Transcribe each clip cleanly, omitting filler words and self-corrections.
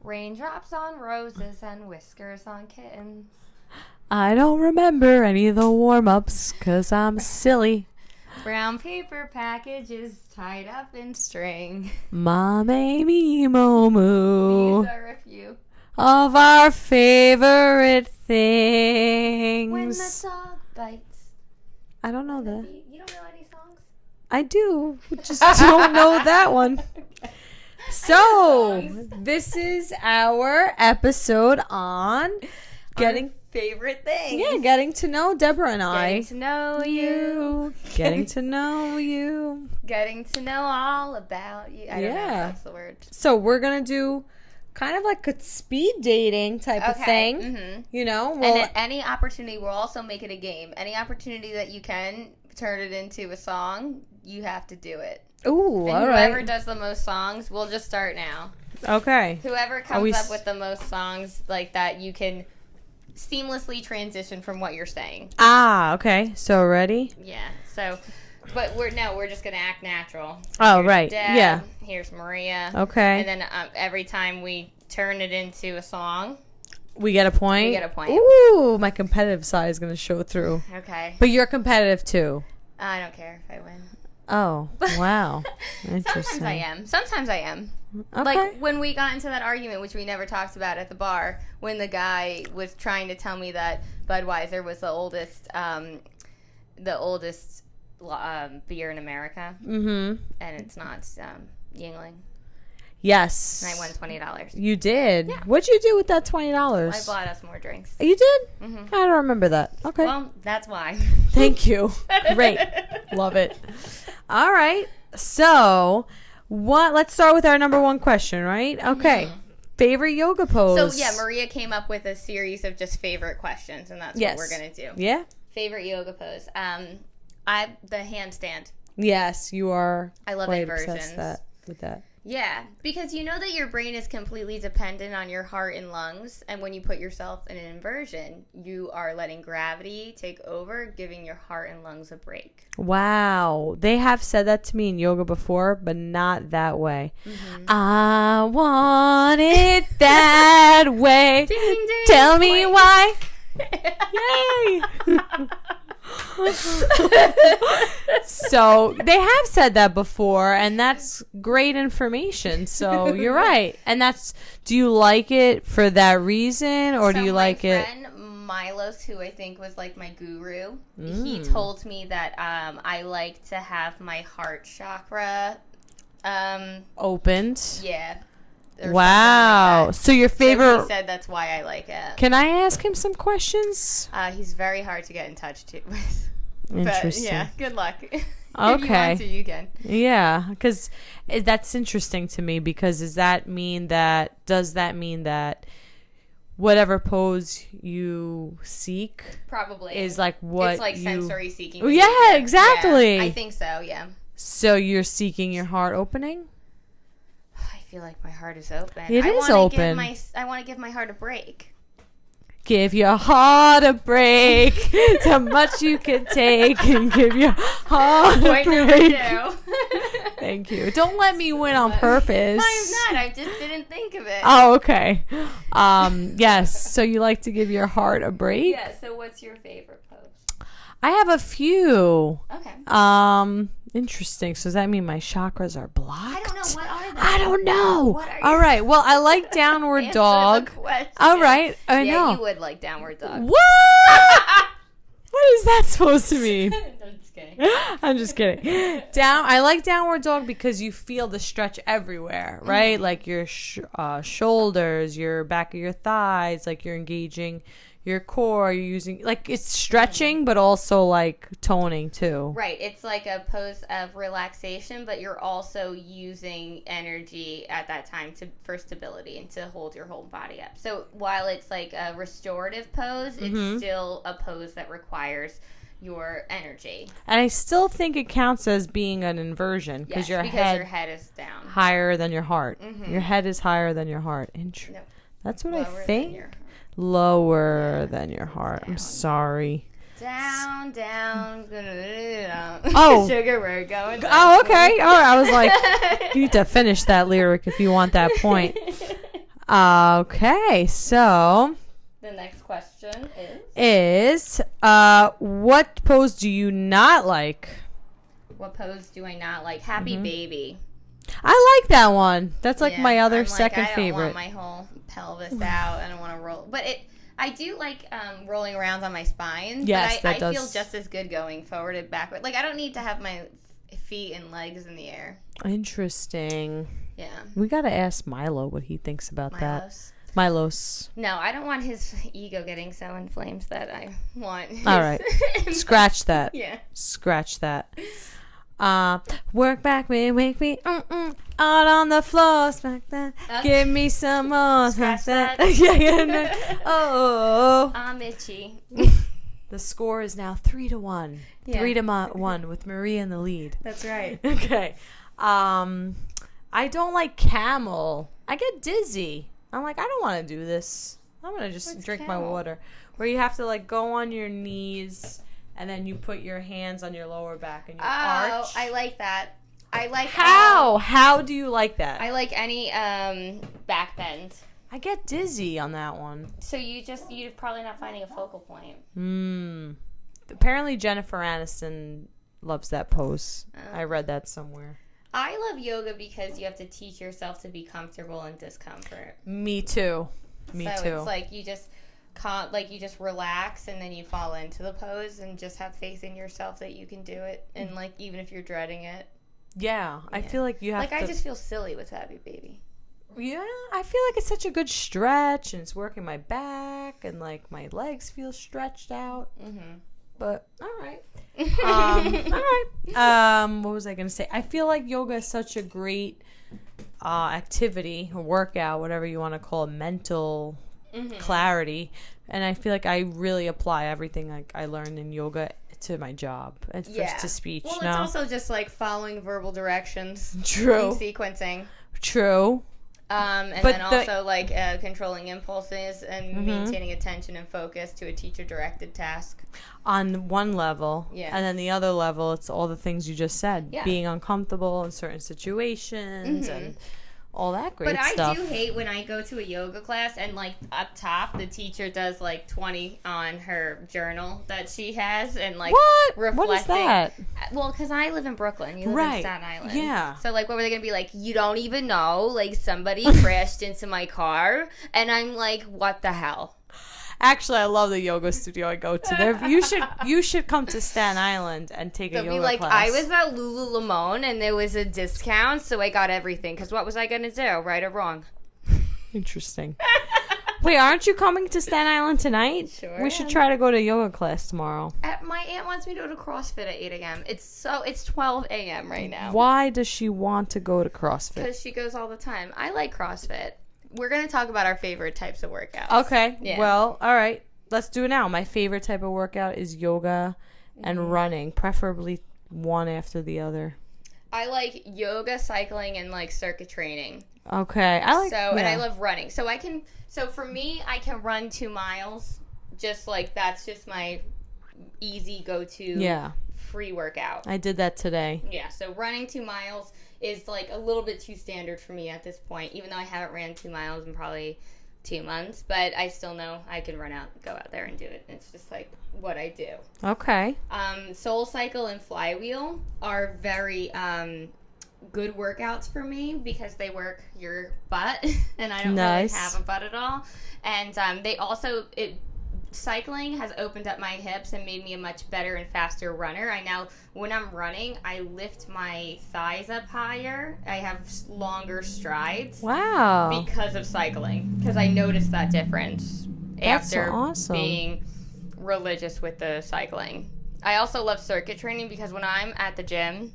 Raindrops on roses and whiskers on kittens. I don't remember any of the warm-ups because I'm silly. Brown paper packages tied up in string. Mame me mo moo. These are a few. Of our favorite things. When the dog bites. I don't know that. You don't know any songs? I do. Just don't know that one. So, this is our episode on getting favorite things. Yeah, getting to know Deborah and I. Getting to know you. Getting to know you. Getting to know all about you. I don't know if that's the word. So, we're going to do kind of like a speed dating type of thing. Mm-hmm. You know? And at any opportunity, we'll also make it a game. Any opportunity that you can turn it into a song, you have to do it. Ooh, and all right. Whoever does the most songs, we'll just start now. Okay. Whoever comes up with the most songs like that, you can seamlessly transition from what you're saying. Ah, okay. So ready? Yeah. So, but we're just gonna act natural. Oh, Here's right. Deb, yeah. Here's Maria. Okay. And then every time we turn it into a song, we get a point. We get a point. Ooh, my competitive side is gonna show through. Okay. But you're competitive too. I don't care if I win. Oh, wow. Interesting. Sometimes I am. Okay. Like when we got into that argument, which we never talked about at the bar, when the guy was trying to tell me that Budweiser was the oldest beer in America. Mm-hmm. And it's not Yuengling. Yes. And I won $20. You did? Yeah. What'd you do with that $20? I bought us more drinks. You did? Mm-hmm. I don't remember that. Okay. Well, that's why. Thank you. Great. Love it. All right. So, let's start with our number one question, right? Okay. Mm-hmm. Favorite yoga pose. So, yeah, Maria came up with a series of just favorite questions, and that's what we're going to do. Yeah. Favorite yoga pose. The handstand. Yes, you are. I love inversions. With that. Yeah, because you know that your brain is completely dependent on your heart and lungs, and when you put yourself in an inversion, you are letting gravity take over, giving your heart and lungs a break. Wow. They have said that to me in yoga before, but not that way. Mm-hmm. I want it that way. Ding, ding, tell me why. Yay. So they have said that before, and that's great information. So you're right. And do you like it for that reason, or do you like it? My friend Milos, who I think was like my guru, he told me that I like to have my heart chakra opened. Yeah. Wow. So your favorite... So he said that's why I like it. Can I ask him some questions? He's very hard to get in touch with. Interesting. But, yeah, good luck. Okay. If you want to, you can. Yeah, because that's interesting to me, because does that mean that whatever pose you seek probably is like what it's like sensory seeking. Oh, yeah, exactly. Yeah, I think so, yeah. So you're seeking your heart opening? I feel like my heart is open. It is open. I want to give my heart a break. Give your heart a break. It's how much you can take, and give your heart a break. Thank you. Don't let me win on purpose. No, I'm not. I just didn't think of it. Oh, okay. Yes. So you like to give your heart a break? Yeah. So what's your favorite pose? I have a few. Okay. Interesting. So does that mean my chakras are blocked? I don't know. What are they? I don't know. What are All right. Well, I like downward dog. All right. I know. Yeah, you would like downward dog. What? What is that supposed to mean? I'm just kidding. I'm just kidding. I like downward dog because you feel the stretch everywhere, right? Mm-hmm. Like your shoulders, your back of your thighs, like you're engaging your core, you're using, like, it's stretching, but also, like, toning, too. Right. It's like a pose of relaxation, but you're also using energy at that time for stability and to hold your whole body up. So while it's like a restorative pose, it's still a pose that requires your energy. And I still think it counts as being an inversion, because your head is down. Higher than your heart. Mm-hmm. Your head is higher than your heart. No. That's what I think. Lower than your heart. Down. I'm sorry. Down. Oh. Sugar, we're going down. Oh, okay. All right. I was like, you need to finish that lyric if you want that point. Okay, so The next question is what pose do you not like? what pose do I not like? Happy baby. I like that one. That's like Yeah, my other I'm second I don't favorite. want my whole pelvis out. I don't want to roll. But I do like rolling around on my spine. Yes, but I that feel does. just as good going forward and backward. Like, I don't need to have my feet and legs in the air. Interesting. Yeah. We got to ask Milo what he thinks about that. Milos. Milos. No, I don't want his ego getting so in flames that I want. All right. Scratch that. Yeah. Scratch that. Work back me, wake me, out on the floor, smack that, give me some more, Scratch smack that. yeah, no. Oh. I'm itchy. The score is now 3-1. Yeah. 3-1 with Maria in the lead. That's right. Okay. I don't like camel. I get dizzy. I'm like, I don't want to do this. I'm going to just What's drink my camel? water. Where you have to like go on your knees and then you put your hands on your lower back and you arch. I like that. I like How do you like that? I like any back bend. I get dizzy on that one. So you're probably not finding a focal point. Apparently Jennifer Aniston loves that pose. Oh. I read that somewhere. I love yoga because you have to teach yourself to be comfortable in discomfort. Me too. Me so too. it's like you just relax and then you fall into the pose and just have faith in yourself that you can do it. And like even if you're dreading it. Yeah, I feel like you have Like to. I just feel silly with Happy Baby. Yeah, I feel like it's such a good stretch and it's working my back and like my legs feel stretched out. Mm-hmm. But all right. All right. What was I going to say? I feel like yoga is such a great activity, or workout, whatever you want to call it, mental clarity. And I feel like I really apply everything like I learned in yoga to my job and first to speech. Well, no? it's also just like following verbal directions. True. And sequencing. True. And But then also like controlling impulses and maintaining attention and focus to a teacher-directed task. On one level, Yeah. and then the other level, it's all the things you just said. Yeah. Being uncomfortable in certain situations and all that great But stuff. I do hate when I go to a yoga class and like up top the teacher does like 20 on her journal that she has and like What? reflecting. What is that? Well, because I live in Brooklyn, you live Right. in Staten Island. Yeah. So like, what were they gonna be like? You don't even know. Like somebody crashed into my car, and I'm like, what the hell? Actually, I love the yoga studio I go to. There, you should come to Staten Island and take a They'll yoga be like, class. I was at Lululemon and there was a discount, so I got everything. Because what was I gonna do, right or wrong? Interesting. Wait, aren't you coming to Staten Island tonight? Sure We should am. try to go to yoga class tomorrow. My aunt wants me to go to CrossFit at 8 a.m. It's 12 a.m. right now. Why does she want to go to CrossFit? Because she goes all the time. I like CrossFit. We're gonna talk about our favorite types of workouts. Okay. Yeah. Well, all right. Let's do it now. My favorite type of workout is yoga and running, preferably one after the other. I like yoga, cycling, and like circuit training. Okay. And I love running. So for me, I can run 2 miles. Just like that's just my easy go-to free workout. I did that today. Yeah, so running 2 miles is like a little bit too standard for me at this point, even though I haven't ran 2 miles in probably 2 months, but I still know I can go out there and do it. It's just like what I do. Okay. Soul Cycle and Flywheel are very good workouts for me because they work your butt, and I don't really have a butt at all. And they also cycling has opened up my hips and made me a much better and faster runner. I now, when I'm running, I lift my thighs up higher. I have longer strides. Wow. Because of cycling. Because I noticed that difference after being religious with the cycling. I also love circuit training because when I'm at the gym,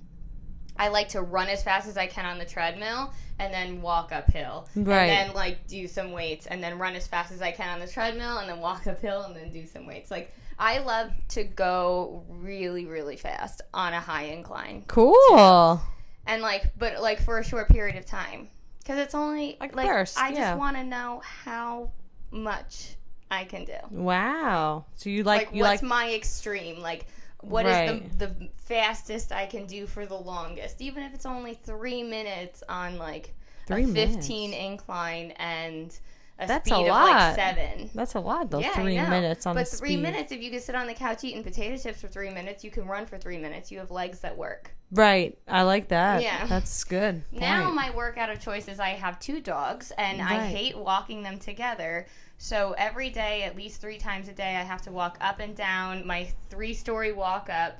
I like to run as fast as I can on the treadmill and then walk uphill. Right. And then, like, do some weights and then run as fast as I can on the treadmill and then walk uphill and then do some weights. Like, I love to go really, really fast on a high incline. Cool. And, but for a short period of time. Because it's only, burst, I just want to know how much I can do. Wow. So you what's my extreme? Like, what is the fastest I can do for the longest? Even if it's only 3 minutes on, like, 3 15 minutes. incline and a That's speed a of lot. like 7. That's a lot, though. Yeah, 3 I know. minutes on but the 3 speed. minutes, if you can sit on the couch eating potato chips for 3 minutes, you can run for 3 minutes. You have legs that work. Right. I like that. Yeah. That's good. Now Point. my workout of choice is I have 2 dogs, and I Right. hate walking them together. So every day, at least 3 times a day, I have to walk up and down my 3-story walk up.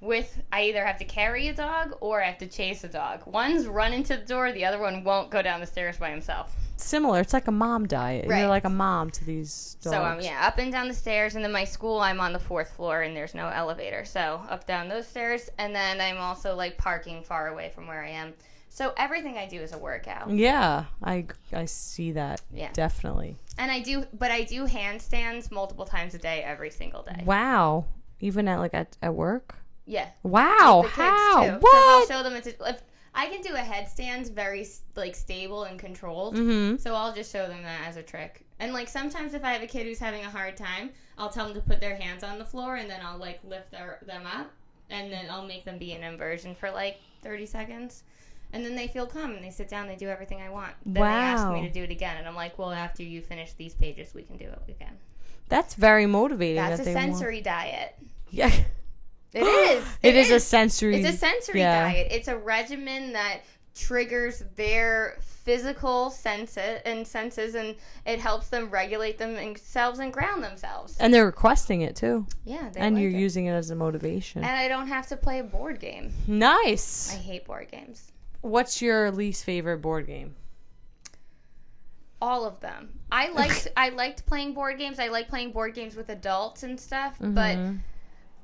I either have to carry a dog or I have to chase a dog. One's running to the door, the other one won't go down the stairs by himself. Similar. It's like a mom diet. Right. You're like a mom to these dogs. So up and down the stairs, and then my school, I'm on the 4th floor, and there's no elevator. So up, down those stairs, and then I'm also like parking far away from where I am. So everything I do is a workout. Yeah. I see that. Yeah. Definitely. And I do handstands multiple times a day, every single day. Wow. Even at work? Yeah. Wow. The kids How? too. 'Cause What? I'll show them if I can do a headstand very like stable and controlled. Mm-hmm. So I'll just show them that as a trick. And like sometimes if I have a kid who's having a hard time, I'll tell them to put their hands on the floor, and then I'll like lift them up, and then I'll make them be in inversion for like 30 seconds. And then they feel calm and they sit down, they do everything I want. Then they ask me to do it again, and I'm like, well, after you finish these pages, we can do it again. That's very motivating. That's that a they want- sensory diet. Yeah. It is. It is a sensory. It's a sensory diet. It's a regimen that triggers their physical senses, and it helps them regulate themselves and ground themselves. And they're requesting it too. Yeah, And like you're it. using it as a motivation. And I don't have to play a board game. Nice. I hate board games. What's your least favorite board game? All of them. I liked playing board games. I like playing board games with adults and stuff, but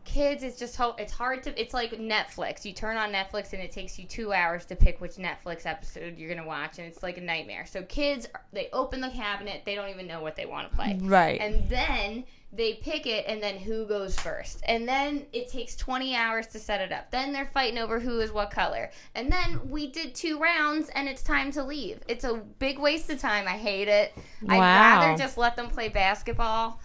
kids, it's hard to, it's like Netflix. You turn on Netflix and it takes you 2 hours to pick which Netflix episode you're going to watch, and it's like a nightmare. So kids, they open the cabinet, they don't even know what they want to play. Right. And then they pick it, and then who goes first. And then it takes 20 hours to set it up. Then they're fighting over who is what color. And then we did 2 rounds, and it's time to leave. It's a big waste of time. I hate it. Wow. I'd rather just let them play basketball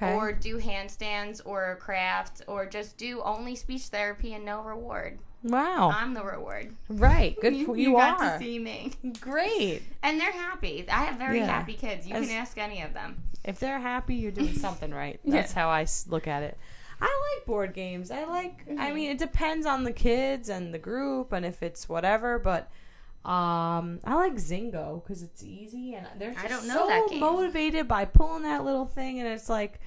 or do handstands or craft, or just do only speech therapy and no reward. Wow. I'm the reward. Right. Good for you. got to see me. Great. And they're happy. I have very happy kids. You can ask any of them. If they're happy, you're doing something right. That's how I look at it. I like board games. I mean, it depends on the kids and the group and if it's whatever, but I like Zingo because it's easy and they're just so motivated by pulling that little thing, and it's like,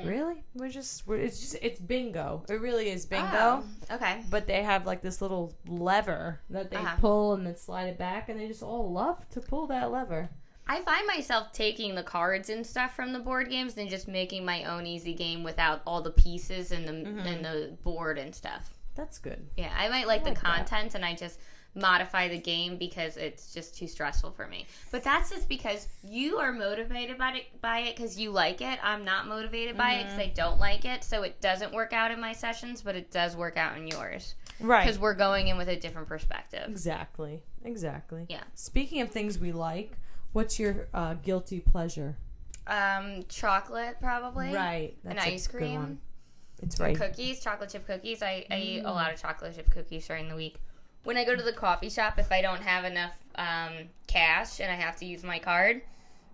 really? It's bingo. It really is bingo. Oh, okay. But they have like this little lever that they pull and then slide it back, and they just all love to pull that lever. I find myself taking the cards and stuff from the board games and just making my own easy game without all the pieces and the board and stuff. That's good. Yeah, I might like the content and I just modify the game because it's just too stressful for me. But that's just because you are motivated by it because you like it. I'm not motivated by it because I don't like it. So it doesn't work out in my sessions, but it does work out in yours. Right. Because we're going in with a different perspective. Exactly. Yeah. Speaking of things we like, what's your guilty pleasure? Chocolate, probably. Right. That's an ice cream. Good one. It's right. Cookies, chocolate chip cookies. I eat a lot of chocolate chip cookies during the week. When I go to the coffee shop, if I don't have enough cash and I have to use my card,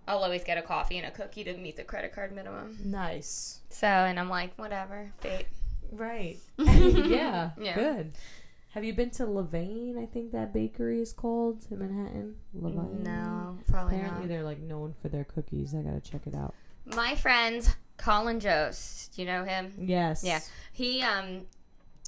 I'll always get a coffee and a cookie to meet the credit card minimum. Nice. So, and I'm like, whatever, fate. Right. Yeah. Good. Have you been to Levain? I think that bakery is called in Manhattan. Levain? No, probably Apparently not. they're like known for their cookies. I gotta check it out. My friend Colin Jost, do you know him? Yes. Yeah. He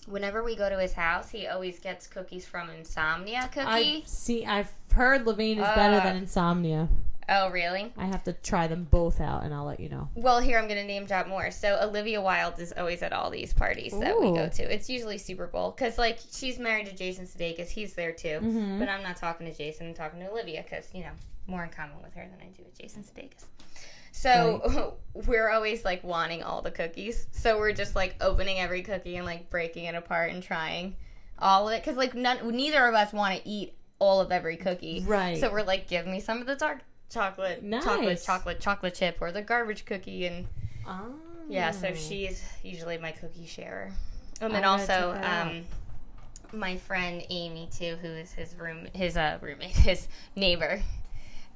whenever we go to his house, he always gets cookies from Insomnia Cookie. I've heard Levain is better than Insomnia. Oh, really? I have to try them both out, and I'll let you know. Well, here, I'm going to name drop more. So, Olivia Wilde is always at all these parties that we go to. It's usually Super Bowl. Because, like, she's married to Jason Sudeikis. He's there, too. Mm-hmm. But I'm not talking to Jason. I'm talking to Olivia because, you know, more in common with her than I do with Jason Sudeikis. So, we're always, like, wanting all the cookies. So, we're just, like, opening every cookie and, like, breaking it apart and trying all of it. Because, like, neither of us want to eat all of every cookie. Right. So, we're like, give me some of the dark chocolate, nice. chocolate chip, or the garbage cookie, and yeah, so she's usually my cookie sharer. And then also, my friend Amy too, who is his roommate, his neighbor,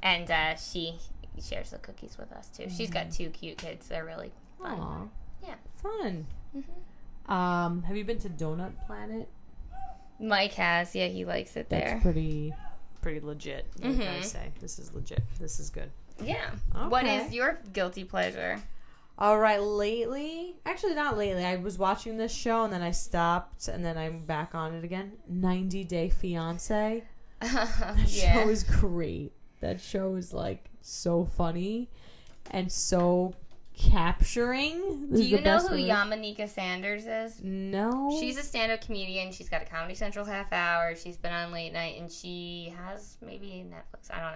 and she shares the cookies with us too. She's got 2 cute kids. They're really fun. Aww. Yeah. Fun. Mm-hmm. Have you been to Donut Planet? Mike has. Yeah, he likes it there. That's pretty legit. Like I say, this is legit. This is good. Yeah. Okay. What is your guilty pleasure? All right, lately, actually not lately. I was watching this show and then I stopped and then I'm back on it again. 90 Day Fiance. That show is great. That show is like so funny and so capturing. Do you know who Yamaneika Sanders is? No. She's a stand-up comedian. She's got a Comedy Central half hour. She's been on Late Night, and she has maybe Netflix. I don't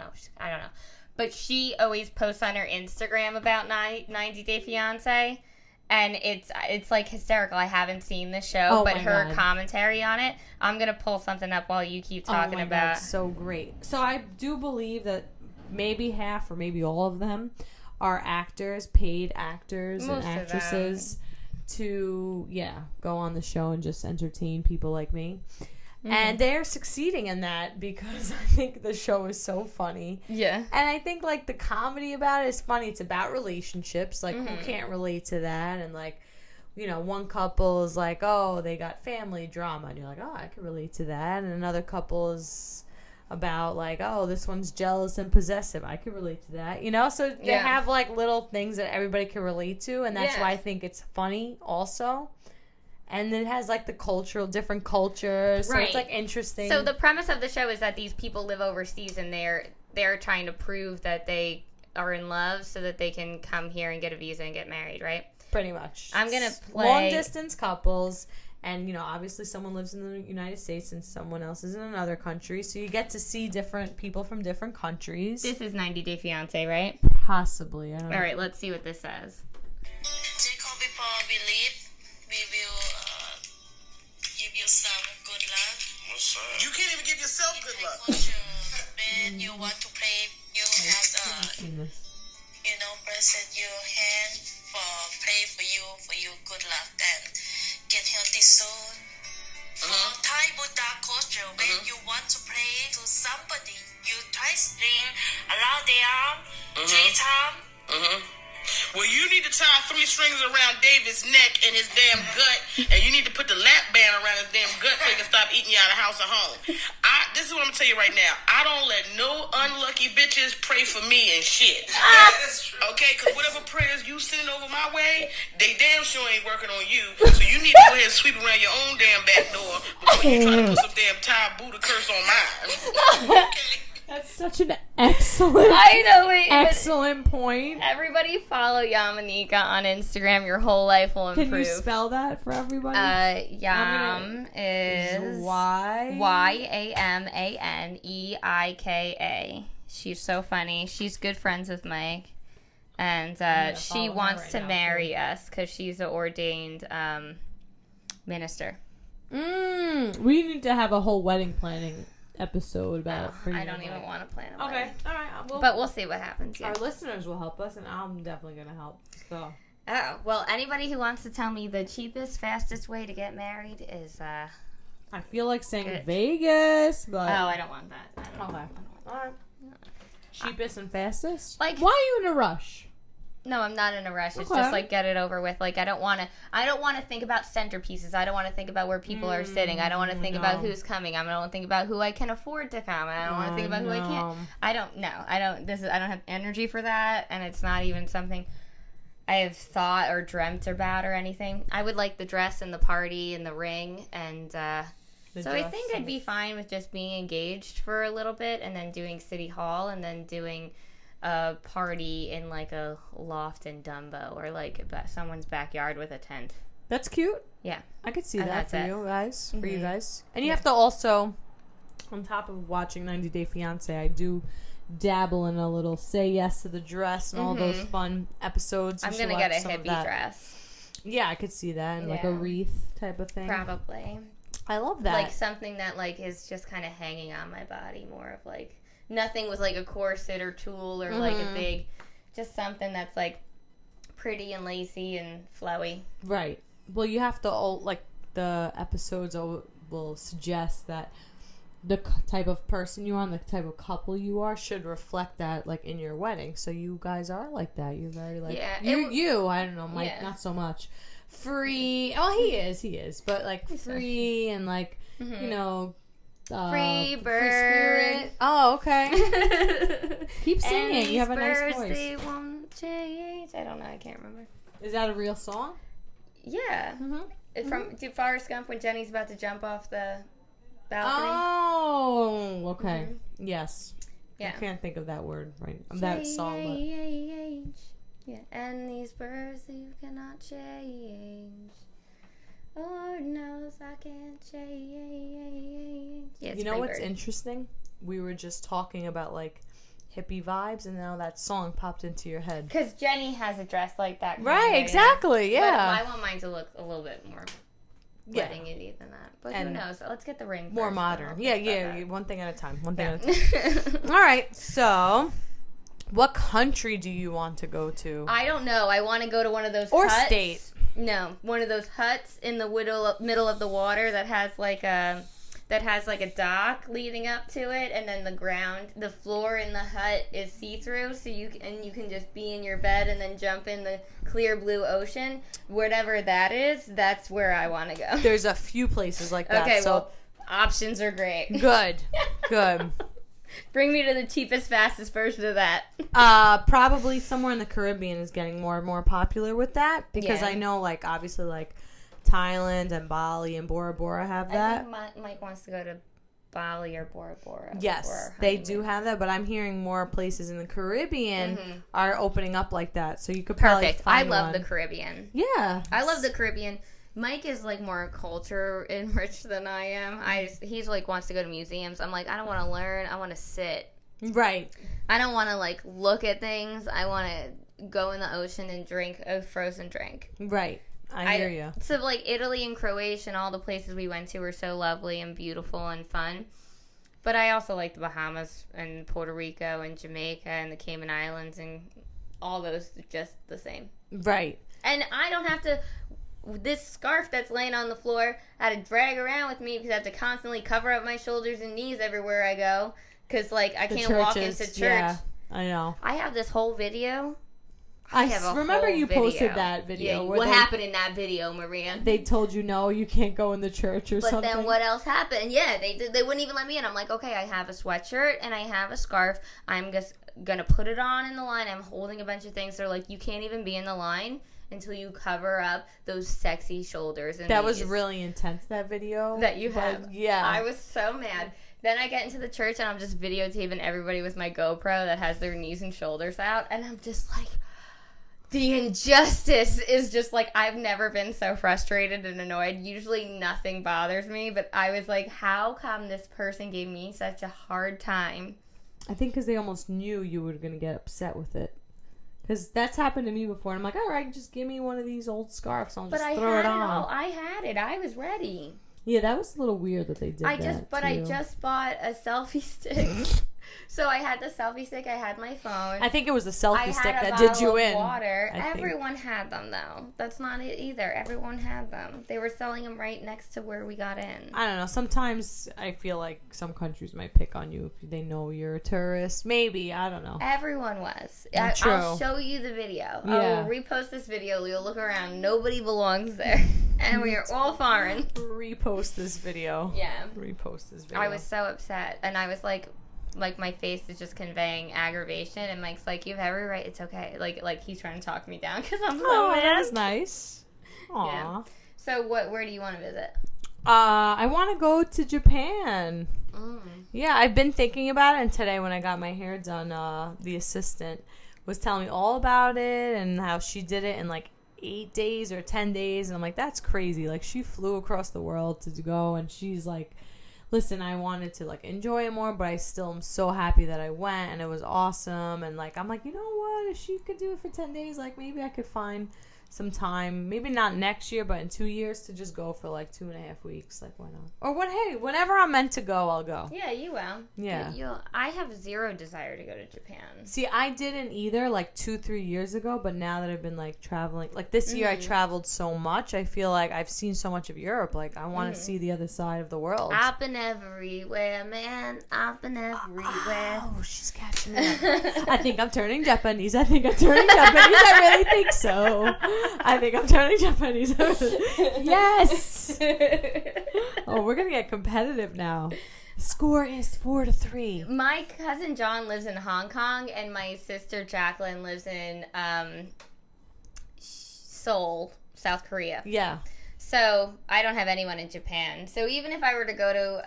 know. But she always posts on her Instagram about 90 Day Fiance, and it's like hysterical. I haven't seen the show, but her commentary on it. I'm gonna pull something up while you keep talking about. God, so great. So I do believe that maybe half or maybe all of them are actors, paid actors and actresses to go on the show and just entertain people like me. And they're succeeding in that because I think the show is so funny. Yeah. And I think, like, the comedy about it is funny. It's about relationships. Like, who can't relate to that? And, like, you know, one couple is like, oh, they got family drama. And you're like, oh, I can relate to that. And another couple is about, like, oh, this one's jealous and possessive. I can relate to that. You know? So they have, like, little things that everybody can relate to. And that's why I think it's funny also. And it has, like, the different cultures. So it's, like, interesting. So the premise of the show is that these people live overseas and they're trying to prove that they are in love so that they can come here and get a visa and get married, right? Pretty much. I'm going to play... long-distance couples. And, you know, obviously someone lives in the United States and someone else is in another country. So you get to see different people from different countries. This is 90 Day Fiance, right? Possibly. I don't know. All right, let's see what this says. Jacob, before we leave, we will give you some good luck. What's up? You can't even give yourself good luck. When you want to play, you have bless your hand for pray for you good luck and get healthy soon. For Thai Buddha culture, when you want to pray to somebody, you try string around their arm 3 times. Well, you need to tie 3 strings around David's neck and his damn gut, and you need to put the lap band around his damn gut so he can stop eating you out of house or home. This is what I'm gonna tell you right now. I don't let no unlucky bitches pray for me and shit. That's true. Okay, because whatever prayers you sending over my way, they damn sure ain't working on you. So you need to go ahead and sweep around your own damn back door before you try to put some damn Thai Buddha curse on mine. Okay? That's such an excellent, excellent point. Everybody follow Yamaneika on Instagram. Your whole life will improve. Can you spell that for everybody? Yam is Yamaneika. She's so funny. She's good friends with Mike. And she wants to marry us because she's an ordained minister. We need to have a whole wedding planning episode about I don't even want to plan a Okay, wedding. all right. But we'll see what happens. Yeah. Our listeners will help us, and I'm definitely going to help. So. Oh, well, anybody who wants to tell me the cheapest, fastest way to get married is... I feel like saying Vegas, but... Oh, I don't want that. All right. Cheapest and fastest? Like, why are you in a rush? No, I'm not in a rush. It's just like get it over with. Like I don't want to think about centerpieces. I don't want to think about where people are sitting. I don't want to think about who's coming. I don't want to think about who I can afford to come. I don't want to think about who I can't. I don't know. I don't have energy for that, and it's not even something I have thought or dreamt about or anything. I would like the dress and the party and the ring, and so I think I'd be fine with just being engaged for a little bit and then doing City Hall and then doing a party in like a loft in Dumbo or like someone's backyard with a tent. That's cute. Yeah, I could see that for you guys. Mm-hmm. For you guys, and you have to also, on top of watching 90 Day Fiance, I do dabble in a little Say Yes to the Dress and all those fun episodes. I'm gonna get a hippie dress. Yeah, I could see that and like a wreath type of thing. Probably. I love that. Like something that like is just kind of hanging on my body, more of like. Nothing with, like, a corset or tulle or, like, a big... Just something that's, like, pretty and lacy and flowy. Right. Well, you have to, like, the episodes will suggest that the type of person you are and the type of couple you are should reflect that, like, in your wedding. So you guys are like that. You're very, like, you, I don't know, Mike, not so much. Free. Oh, he is. But, like, free and, like, you know, free bird. Free spirit. Oh, okay. Keep singing. And you have a nice birds, voice. they won't change. I don't know. I can't remember. Is that a real song? Yeah. It's from Forrest Gump when Jenny's about to jump off the balcony. Oh, okay. Yes. Yeah. I can't think of that word right. That song. But... Yeah. And these birds you cannot change. Lord knows I can't change. Yeah, you know what's interesting? We were just talking about, like, hippie vibes, and now that song popped into your head. Because Jenny has a dress like that. Right, exactly, yeah. But I want mine to look a little bit more wedding-y than that. But who knows? Let's get the ring more first, modern. Yeah. One thing at a time. All right, so what country do you want to go to? I don't know. I want to go to one of those or huts. State. No, one of those huts in the middle of the water that has like a dock leading up to it, and then the floor in the hut is see-through, so you can just be in your bed and then jump in the clear blue ocean. Whatever that is, that's where I want to go. There's a few places like that. Okay, so well, options are great. Good. Bring me to the cheapest, fastest version of that. Probably somewhere in the Caribbean is getting more and more popular with that, because I know, like, obviously, like, Thailand and Bali and Bora Bora have that. I think Mike wants to go to Bali or Bora Bora. Yes, they do have that, but I'm hearing more places in the Caribbean are opening up like that, so you could probably find I love one. the Caribbean. Yeah. I love the Caribbean. Mike is, like, more culture enriched than I am. He's, like, wants to go to museums. I'm like, I don't want to learn. I want to sit. Right. I don't want to, like, look at things. I want to go in the ocean and drink a frozen drink. Right. I hear you. So, like, Italy and Croatia and all the places we went to were so lovely and beautiful and fun. But I also like the Bahamas and Puerto Rico and Jamaica and the Cayman Islands, and all those just the same. Right. And I don't have to... This scarf that's laying on the floor, I had to drag around with me because I have to constantly cover up my shoulders and knees everywhere I go. Because, like, I can't walk into church. Yeah, I know. I have this whole video. I remember you posted that video. Yeah, what happened in that video, Maria? They told you, no, you can't go in the church or something. But then what else happened? Yeah, they wouldn't even let me in. I'm like, okay, I have a sweatshirt and I have a scarf. I'm just going to put it on in the line. I'm holding a bunch of things. They're like, you can't even be in the line until you cover up those sexy shoulders. And that was really intense, that video. That you have. Yeah. I was so mad. Then I get into the church and I'm just videotaping everybody with my GoPro that has their knees and shoulders out. And I'm just like, the injustice is just like, I've never been so frustrated and annoyed. Usually nothing bothers me. But I was like, how come this person gave me such a hard time? I think because they almost knew you were going to get upset with it. Because that's happened to me before. And I'm like, all right, just give me one of these old scarves. I'll just throw it on. I had it. I was ready. Yeah, that was a little weird that they did that. But I just bought a selfie stick. So I had the selfie stick. I had my phone. I think it was the selfie stick that did you in. Water. Everyone had them, though. That's not it either. Everyone had them. They were selling them right next to where we got in. I don't know. Sometimes I feel like some countries might pick on you if they know you're a tourist. Maybe. I don't know. Everyone was. True. I'll show you the video. Yeah. I will repost this video. You'll look around. Nobody belongs there. And we are all foreign. Repost this video. Yeah. Repost this video. I was so upset. And I was like my face is just conveying aggravation, and Mike's like, you have every right, it's okay. Like he's trying to talk me down because I'm so mad. That was nice. Aw. Yeah. So where do you want to visit? I want to go to Japan. Yeah, I've been thinking about it, and today when I got my hair done, the assistant was telling me all about it and how she did it in like 8 days or 10 days, and I'm like, that's crazy. Like, she flew across the world to go, and she's like, listen, I wanted to, like, enjoy it more, but I still am so happy that I went, and it was awesome. And, like, I'm like, you know what? If she could do it for 10 days, like, maybe I could find some time, maybe not next year, but in 2 years, to just go for like 2.5 weeks. Like, why not? Or whenever I'm meant to go, I'll go. Yeah, you will. Yeah. I have zero desire to go to Japan. See, I didn't either like 2-3 years ago, but now that I've been like traveling, like this year I traveled so much, I feel like I've seen so much of Europe. Like, I want to see the other side of the world. I've been everywhere, man. I've been everywhere. Oh, she's catching me. I think I'm turning Japanese. I really think so. I think I'm turning Japanese. Yes. Oh, we're gonna get competitive now. Score is 4-3. My cousin John lives in Hong Kong, and my sister Jacqueline lives in Seoul, South Korea. Yeah. So I don't have anyone in Japan. So even if I were to go to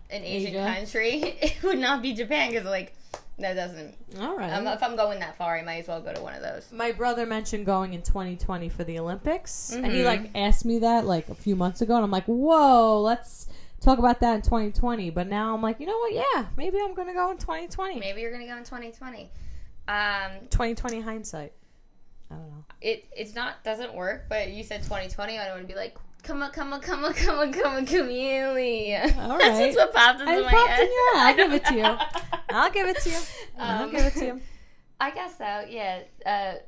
an Asian country, it would not be Japan because like that doesn't. All right. If I'm going that far, I might as well go to one of those. My brother mentioned going in 2020 for the Olympics, and he like asked me that like a few months ago, and I'm like, whoa, let's talk about that in 2020. But now I'm like, you know what? Yeah, maybe I'm gonna go in 2020. Maybe you're gonna go in 2020. 2020 hindsight. I don't know. It's not doesn't work, but you said 2020. I don't want to be like, come on, chameleon. All right. That's just what popped into my head. I'll give it to you. I'll give it to you. I guess so. Yeah.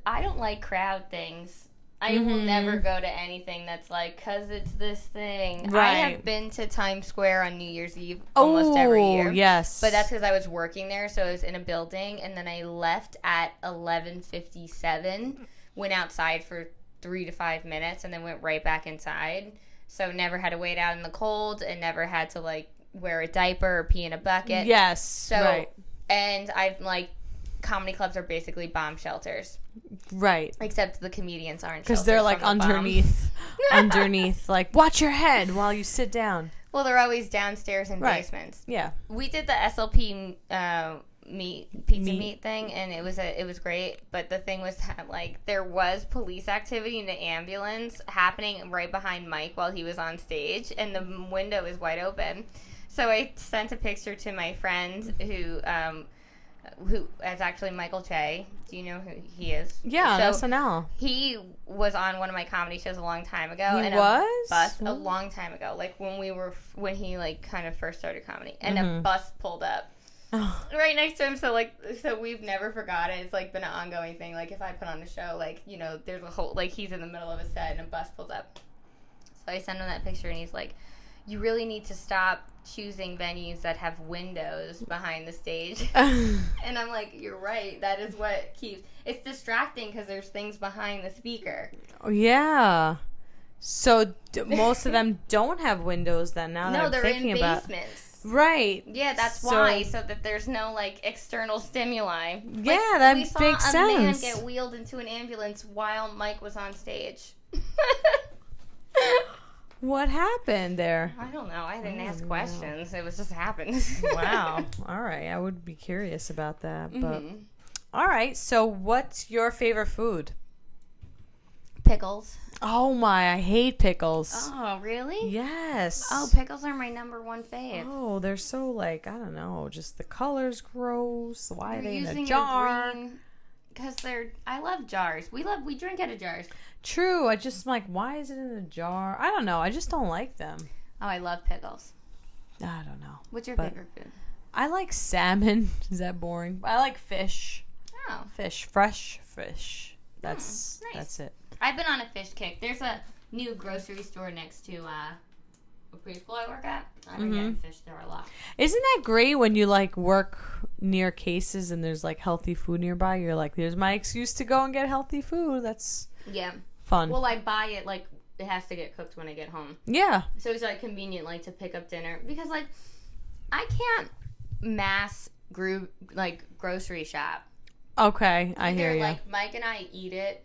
I don't like crowd things. I will never go to anything that's like, cause it's this thing. Right. I have been to Times Square on New Year's Eve almost every year. Yes. But that's because I was working there, so I was in a building, and then I left at 11:57, went outside for 3 to 5 minutes, and then went right back inside. So never had to wait out in the cold, and never had to like wear a diaper or pee in a bucket. Yes. So, right. And I've like, comedy clubs are basically bomb shelters. Right. Except the comedians aren't. Because they're like underneath, like, watch your head while you sit down. Well, they're always downstairs in basements. Yeah. We did the SLP pizza meat thing, and it was great. But the thing was that, like, there was police activity in the ambulance happening right behind Mike while he was on stage, and the window is wide open. So I sent a picture to my friend who is actually Michael Che. Do you know who he is? Yeah, SNL. He was on one of my comedy shows a long time ago. He was? A long time ago, like when he like kind of first started comedy, and a bus pulled up right next to him. So we've never forgotten. It's like been an ongoing thing. Like if I put on a show, like, you know, there's a whole, like, he's in the middle of a set and a bus pulls up. So I sent him that picture, and he's like, you really need to stop choosing venues that have windows behind the stage. And I'm like, you're right. That is what keeps... It's distracting because there's things behind the speaker. Oh, yeah. So most of them don't have windows then, now that I'm thinking about... No, they're in basements. Right. Yeah, that's why. So that there's no, like, external stimuli. Yeah, like, that makes sense. We saw a man get wheeled into an ambulance while Mike was on stage. What happened there? I don't know. I didn't ask questions. It was just happened. Wow. All right. I would be curious about that. But all right. So what's your favorite food? Pickles. Oh my, I hate pickles. Oh, really? Yes. Oh, pickles are my number one fave. Oh, they're so, like, I don't know, just the color's gross. Why are they in a using jar? Because I love jars. We drink out of jars. True. I just like, why is it in a jar? I don't know. I just don't like them. Oh, I love pickles. I don't know. What's your favorite food? I like salmon. Is that boring? I like fish. Oh. Fish. Fresh fish. Nice. That's it. I've been on a fish kick. There's a new grocery store next to a preschool I work at. I've been getting fish there a lot. Isn't that great when you, like, work near cases and there's, like, healthy food nearby? You're like, there's my excuse to go and get healthy food. That's fun. Well, I buy it, like, it has to get cooked when I get home. Yeah. So it's, like, convenient, like, to pick up dinner. Because, like, I can't mass grocery shop. Okay, I hear you. Like, Mike and I eat it,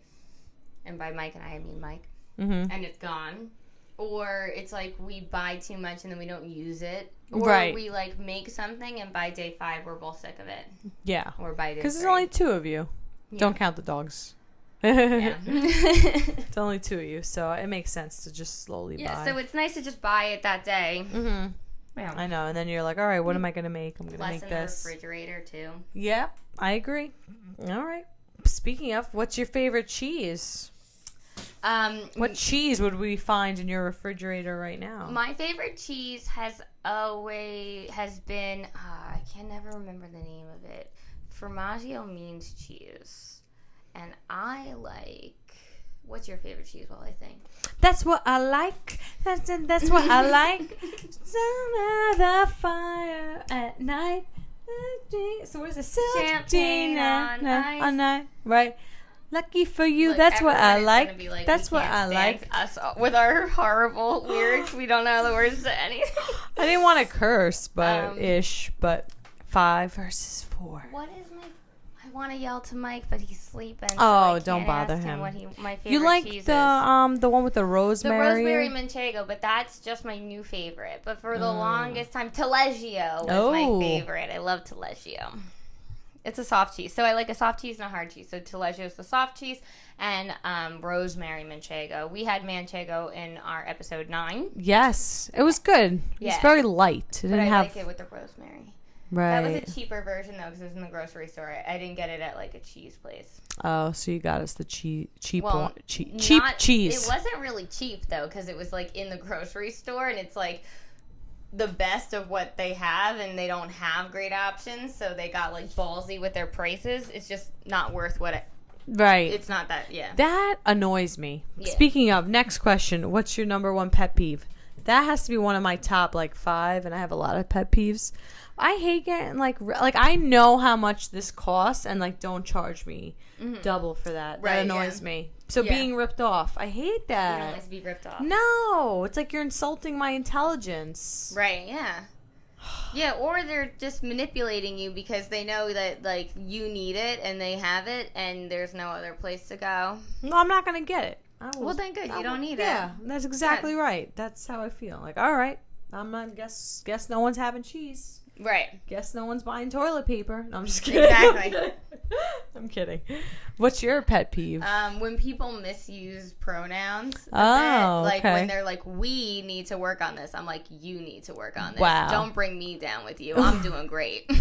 and by Mike and I mean Mike, and it's gone. Or it's like we buy too much and then we don't use it. Or we, like, make something and by day 5 we're both sick of it. Yeah. Or by day 3. Because there's only 2 of you. Yeah. Don't count the dogs. Yeah. It's only 2 of you, so it makes sense to just slowly buy. Yeah, so it's nice to just buy it that day. Mm-hmm. Yeah. I know, and then you're like, all right, what am I going to make? I'm going to make this. Less in the refrigerator, too. Yeah, I agree. All right. Speaking of, what's your favorite cheese? What cheese would we find in your refrigerator right now? My favorite cheese has been I can never remember the name of it. Formaggio means cheese, and I like. What's your favorite cheese? Well, I think That's what I like. That's what I like. Some of the fire at night. So what is it? Champagne on ice. Night. Right. Lucky for you. Look, that's what I everyone is like. gonna be like, That's we what can't I stand like. Us with our horrible lyrics, we don't know the words to anything. I didn't want to curse, but But 5 versus 4. What is my? I want to yell to Mike, but he's sleeping. So Oh, I don't can't bother ask him. What my favorite You like cheese is. the one with the The rosemary? rosemary manchego, but that's just my new favorite. But for the longest time, Taleggio was my favorite. I love Taleggio. It's a soft cheese. So I like a soft cheese and a hard cheese. So Taleggio is the soft cheese, and rosemary manchego. We had manchego in our episode 9. Yes, it was good. Yeah. It's very light. It But didn't I have like it with the rosemary. right. That was a cheaper version, though, because it was in the grocery store. I didn't get it at, like, a cheese place. Oh, so you got us the cheap Well, one, cheap Not- cheese. It wasn't really cheap, though, because it was, like, in the grocery store, and it's, like, the best of what they have, and they don't have great options, so they got, like, ballsy with their prices. It's just not worth what it... Right. It's not that, yeah. That annoys me. Yeah. Speaking of, next question. What's your number one pet peeve? That has to be one of my top, 5, and I have a lot of pet peeves. I hate getting, I know how much this costs, and, don't charge me double for that. Right, that annoys yeah. me. So Yeah. being ripped off. I hate You don't that. like to be ripped off. No. It's like you're insulting my intelligence. Right, yeah. Yeah, or they're just manipulating you because they know that, you need it, and they have it, and there's no other place to go. No, I'm not going to get it. Well, then good. You don't need it. Yeah, that's exactly right. That's how I feel. All right. I'm not, guess no one's having cheese. Right. Guess no one's buying toilet paper. No, I'm just kidding. Exactly. I'm kidding. What's your pet peeve? When people misuse pronouns a Oh, bit, okay. when they're like, we need to work on this, I'm like, you need to work on this. Wow. Don't bring me down with you. I'm doing great.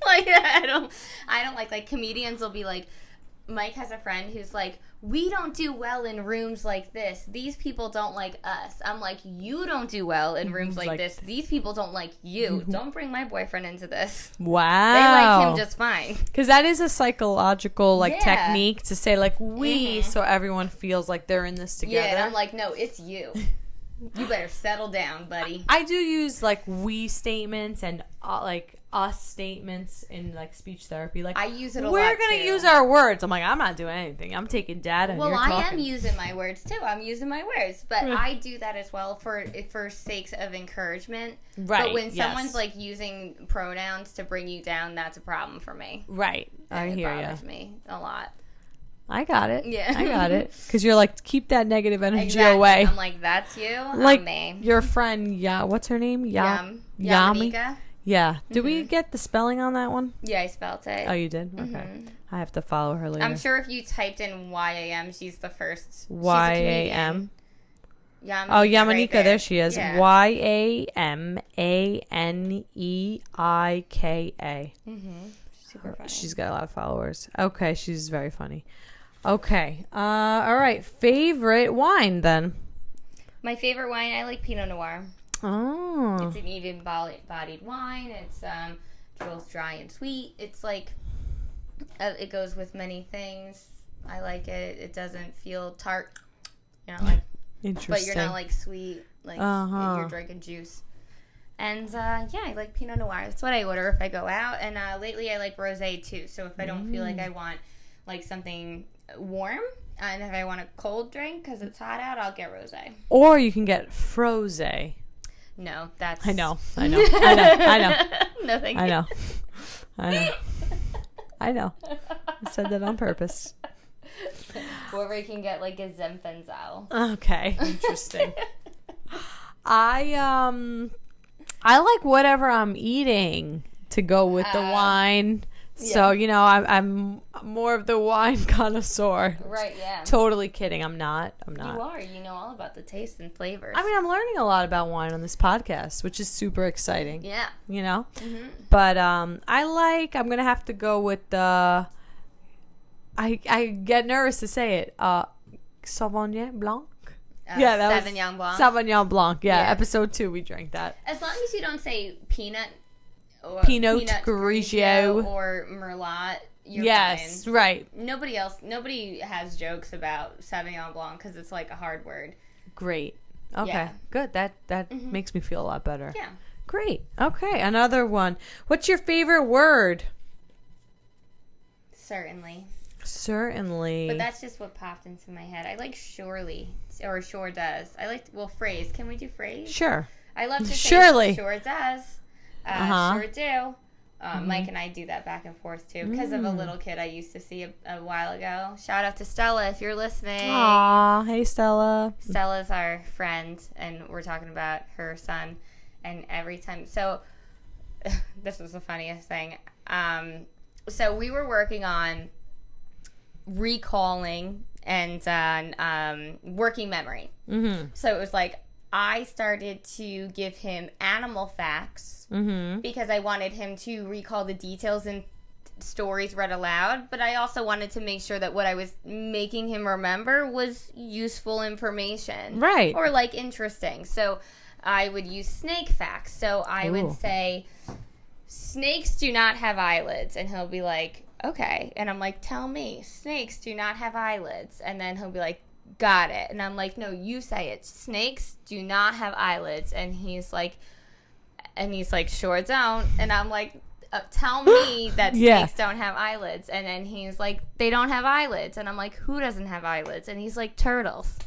I don't like comedians will be like, Mike has a friend who's like, we don't do well in rooms like this. These people don't like us. I'm like, you don't do well in rooms like this. These people don't like you. Don't bring my boyfriend into this. Wow. They like him just fine. Because that is a psychological Yeah. technique to say we, so everyone feels like they're in this together. Yeah, and I'm like, no, it's you. You better settle down, buddy. I do use we statements and us statements in speech therapy. I use it a lot. We're gonna too. use our words. I'm like, I'm not doing anything. I'm taking data. Well, and you're I talking. am using my words too. I'm using my words, but Right. I do that as well for sakes of encouragement. Right. But when yes. someone's using pronouns to bring you down, that's a problem for me. right, I And hear it you. bothers me a lot. I got it. Yeah. I got it. Because you're like, keep that negative energy Exactly. away. I'm like, that's you. Like I'm me. your friend, what's her name? Yami. Yami. Yeah. Did we get the spelling on that one? Yeah, I spelled it. Oh, you did? Okay. I have to follow her later. I'm sure if you typed in YAM, she's the first. She's a YAM. Yamanika, Oh, Yamanika, right there she is. Yeah. YAMANEIKA. Super funny. She's got a lot of followers. Okay, she's very funny. Okay. All right. Favorite wine then? My favorite wine, I like Pinot Noir. Oh. It's an even bodied wine. It's both dry and sweet. It's it goes with many things. I like it. It doesn't feel tart. Interesting. But you're not sweet. You're drinking juice. And I like Pinot Noir. That's what I order if I go out. And lately I like rosé too. So if I don't feel like I want something warm, and if I want a cold drink because it's hot out, I'll get rosé. Or you can get frosé. No, that's... I know. I know. No, thank you. I know. I know. I said that on purpose. Or we can get a Zenfenzel. Okay. Interesting. I like whatever I'm eating to go with the wine. So, I'm more of the wine connoisseur. Right, yeah. Totally kidding. I'm not. You are. You know all about the taste and flavors. I mean, I'm learning a lot about wine on this podcast, which is super exciting. Yeah. Mm-hmm. But I'm going to have to go with the, I get nervous to say it, Sauvignon Blanc. Yeah, that was Sauvignon Blanc. Sauvignon Blanc. Yeah, Yeah. episode 2 we drank that. As long as you don't say Pinot Grigio. or Merlot, you're Yes, fine. right. Nobody has jokes about Sauvignon Blanc because it's like a hard word. Great. Okay, Yeah. good. That makes me feel a lot better. Yeah. Great. Okay, another one. What's your favorite word? Certainly. Certainly. But that's just what popped into my head. I like surely, or sure does. I like, phrase. Can we do phrase? Sure. I love to say Surely. sure does. Uh-huh. Sure do. Mike and I do that back and forth too because of a little kid I used to see a while ago. Shout out to Stella if you're listening. Aw, hey Stella. Stella's our friend, and we're talking about her son. And every time, so this was the funniest thing. So we were working on recalling and working memory. Mm-hmm. So it was like I started to give him animal facts because I wanted him to recall the details in stories read aloud, but I also wanted to make sure that what I was making him remember was useful information. Right. Or like interesting. So I would use snake facts. So I would say, snakes do not have eyelids. And he'll be like, okay. And I'm like, tell me, snakes do not have eyelids. And then he'll be like, got it. And I'm like, no, you say it. Snakes do not have eyelids. And he's like, sure don't. And I'm like, tell me that snakes don't have eyelids. And then he's like, they don't have eyelids. And I'm like, who doesn't have eyelids? And he's like, turtles.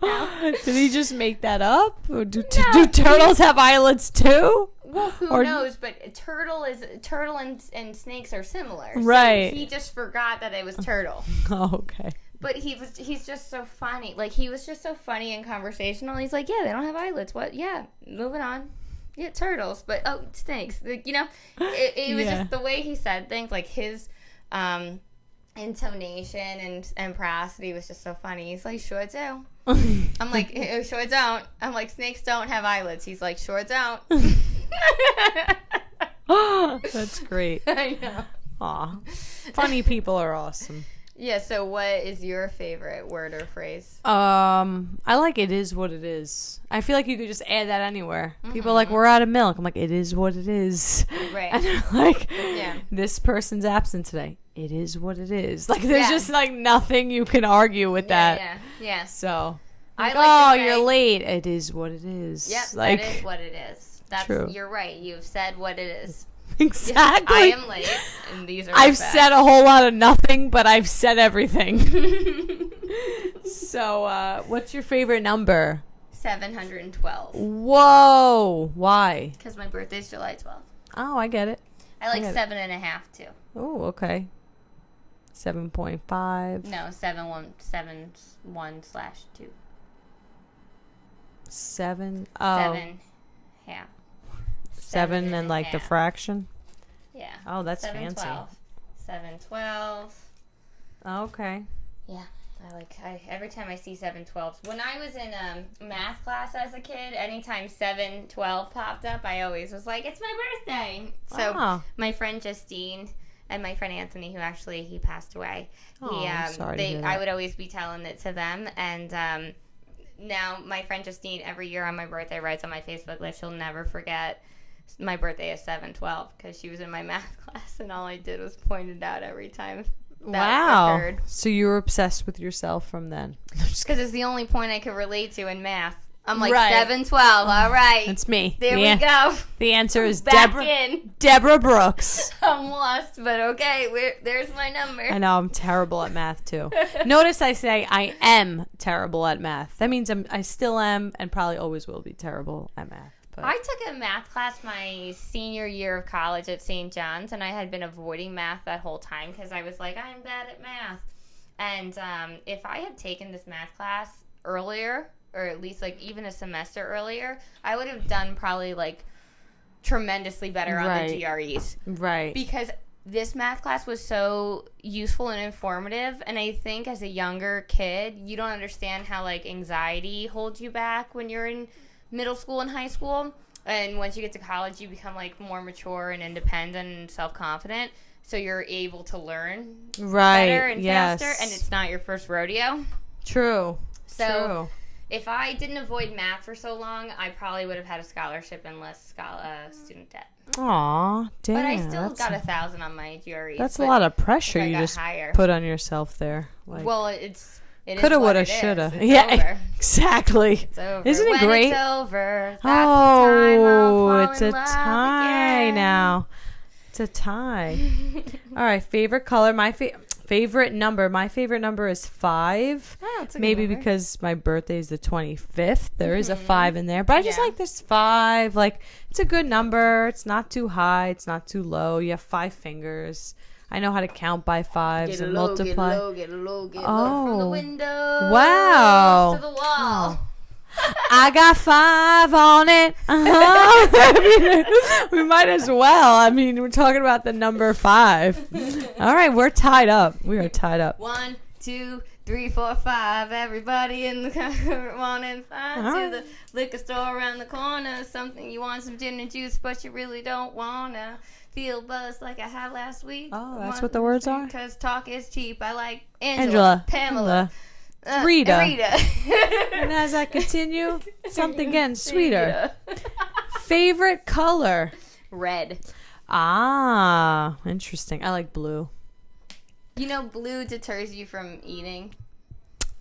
Did he just make that up? Or do turtles have eyelids too? Well, who knows? But turtle and snakes are similar. Right. So he just forgot that it was turtle. Oh, okay. But he's just so funny. Like, he was just so funny and conversational. He's like, yeah, they don't have eyelids. What? Yeah, moving on. Yeah, turtles. But, snakes. Like, it was just the way he said things. Like, his intonation and prosody was just so funny. He's like, sure do. I'm like, sure don't. I'm like, snakes don't have eyelids. He's like, sure don't. That's great. I know. Aw. Funny people are awesome. Yeah, so what is your favorite word or phrase? I like it is what it is. I feel like you could just add that anywhere. People are like, we're out of milk. I'm like, it is what it is. Right. And they're like, Yeah. this person's absent today. It is what it is. Like, there's just like nothing you can argue with that. Yeah. So, I like, like to say- you're late. It is what it is. Yep, like, that is what it is. That's True. You're right. You've said what it is. exactly. I am late, and these are I've the facts. said a whole lot of nothing, but I've said everything. So, what's your favorite number? 712. Whoa. Why? Because my birthday's July 12th. Oh, I get it. I like get it. 7.5 too. Oh, okay. 7.5. No, 7.1/2. 7. Oh. 7 half. 7 and like the half. fraction. Yeah. Oh, that's 712. 712. Okay. Yeah. Every time I see 712s. When I was in math class as a kid, anytime 712 popped up, I always was like, it's my birthday. So Wow. my friend Justine and my friend Anthony, who actually he passed away, Oh, I'm sorry to hear that. I would always be telling it to them. And now my friend Justine, every year on my birthday, writes on my Facebook list, she'll never forget my birthday is 7/12 because she was in my math class, and all I did was point it out every time. Wow. Occurred. So you were obsessed with yourself from then. Because it's the only point I could relate to in math. I'm like, Right. 7/12. All right. That's me. There we go. The answer is Back in. Deborah Brooks. I'm lost, but okay. There's my number. I know I'm terrible at math too. Notice I say I am terrible at math. That means I still am and probably always will be terrible at math. But I took a math class my senior year of college at St. John's, and I had been avoiding math that whole time because I was like, I'm bad at math. And if I had taken this math class earlier, or at least like even a semester earlier, I would have done probably like tremendously better on Right. the GREs. right. Because this math class was so useful and informative, and I think as a younger kid, you don't understand how like anxiety holds you back when you're in middle school and high school, and once you get to college, you become like more mature and independent and self-confident. so you're able to learn Right. better and Yes. faster, and it's not your first rodeo. True. So True. if I didn't avoid math for so long, I probably would have had a scholarship and less student debt. Aw, damn. But I still got 1,000 on my GRE. That's a lot of pressure if I you got just higher. put on yourself there. Like, Well, it is coulda, what woulda, it is. shoulda. It's Yeah, over. exactly. It's over. Isn't it When great? It's over. That's the time I'll fall It's in a love tie again. now. It's a tie. All right, favorite color. My favorite number. My favorite number is 5. Oh, it's a good Maybe number. because my birthday is the 25th. There is a 5 in there. But I just Yeah. like this 5. Like, it's a good number. It's not too high. It's not too low. You have 5 fingers. I know how to count by 5s Get and low, multiply. get low, get low, get low from the Oh. window. Wow. To the wall. I got 5 on it. I mean, we might as well. I mean, we're talking about the number 5. All right, we're tied up. We are tied up. 1, 2, 3, 4, 5. Everybody in the car, 1 and 5 All to right. the liquor store around the corner. Something you want, some gin and juice, but you really don't wanna feel buzzed like I had last week. Oh, that's what the words are? Because talk is cheap. I like Angela, Angela, Pamela, Rita. Rita. And as I continue, something getting sweeter. Favorite color? Red. Ah, interesting. I like blue. You know, blue deters you from eating.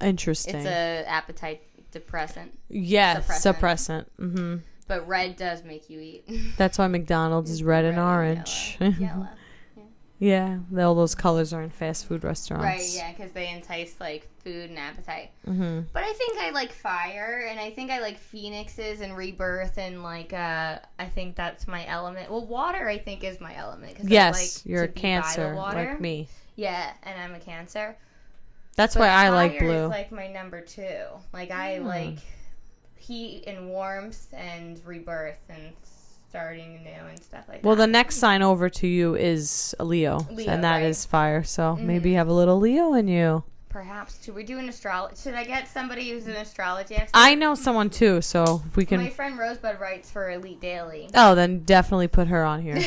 Interesting. It's a appetite depressant, yes, suppressant. Mm-hmm. but red does make you eat. That's why McDonald's is red and orange. Yellow. Yeah, all those colors are in fast food restaurants. Right, yeah, because they entice like food and appetite. Mm-hmm. But I think I like fire, and I think I like phoenixes and rebirth, and like I think that's my element. Well, water I think is my element. 'Cause Yes, I like you're a to be by the Cancer water. like me. Yeah, and I'm a Cancer. That's But why I like fire blue. Is like my number 2. Like I like heat and warmth and rebirth and starting new and stuff like Well, that. the next sign over to you is a Leo, Leo, and that is right. fire. So maybe you have a little Leo in you. Perhaps should we do an astrology? Should I get somebody who's an astrology expert? I know someone too, so if we can. My friend Rosebud writes for Elite Daily. Oh, then definitely put her on here.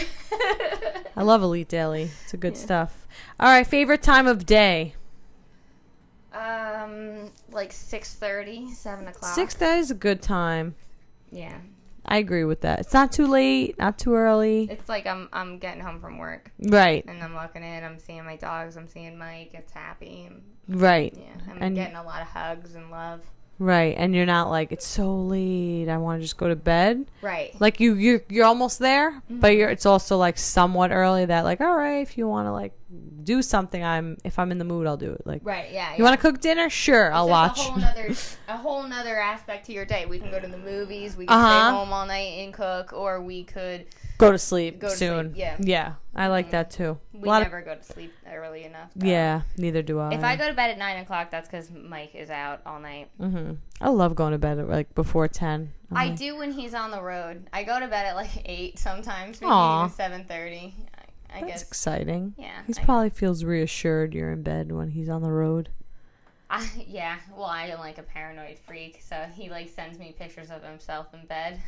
I love Elite Daily. It's a good stuff. All right, favorite time of day. Like 6:30, 7 o'clock. 6, that is a good time. Yeah, I agree with that. It's not too late, not too early. it's like I'm getting home from work Right, and I'm walking in. I'm seeing my dogs. I'm seeing Mike. It's happy. right, Yeah, I'm And- getting a lot of hugs and love. right. And you're not like, it's so late, I want to just go to bed. Right. Like you're almost there, but it's also like somewhat early that like, all right, if you want to like do something, if I'm in the mood, I'll do it. Like, Right. Yeah. you want to cook dinner? Sure, I'll watch. A whole nother aspect to your day. We can go to the movies. We can Uh-huh. stay home all night and cook, or we could. Go to sleep Go to soon. sleep, yeah. Yeah, I like that too. We never go to sleep early enough. though. Yeah, neither do I. If I go to bed at 9 o'clock, that's because Mike is out all night. I love going to bed at like before 10. I do when he's on the road. I go to bed at like 8 sometimes, maybe Aw. even 7:30. I That's guess. exciting. Yeah. He probably feels reassured you're in bed when he's on the road. Yeah. Well, I am like a paranoid freak, so he like sends me pictures of himself in bed.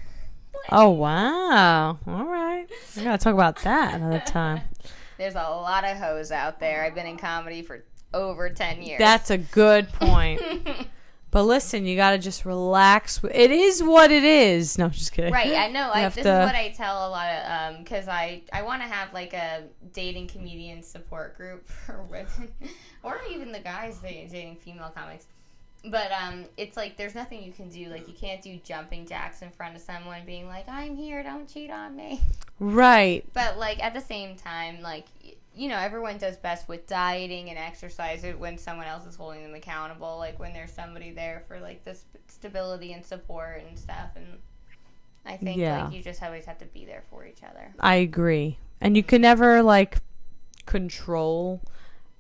Oh, wow. All right. We got to talk about that another time. There's a lot of hoes out there. I've been in comedy for over 10 years. That's a good point. But listen, you got to just relax. It is what it is. No, just kidding. Right, I know. have This to- is what I tell a lot of, because I want to have like a dating comedian support group for women, or even the guys dating female comics. But it's like there's nothing you can do. Like you can't do jumping jacks in front of someone, being like, "I'm here, don't cheat on me." Right. But like at the same time, like you know, everyone does best with dieting and exercise when someone else is holding them accountable. Like when there's somebody there for like the stability and support and stuff. And I think like you just always have to be there for each other. I agree. And you can never like control,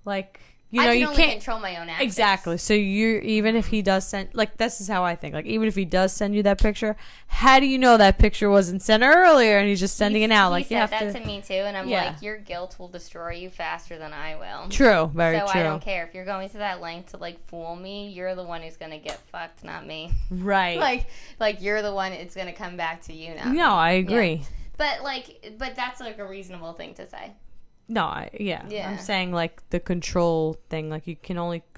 like, you know, I can you only can't control my own actions. exactly. So you, even if he does send, like, this is how I think. Like, even if he does send you that picture, how do you know that picture wasn't sent earlier and he's just sending it out? Like, he you said have that to. to me too, and I'm Yeah. like, your guilt will destroy you faster than I will. True. Very so true. I don't care if you're going to that length to like fool me. You're the one who's gonna get fucked, not me. Right. Like you're the one. It's gonna come back to you now. No, I agree. But that's like a reasonable thing to say. No, Yeah. I'm saying like the control thing. Like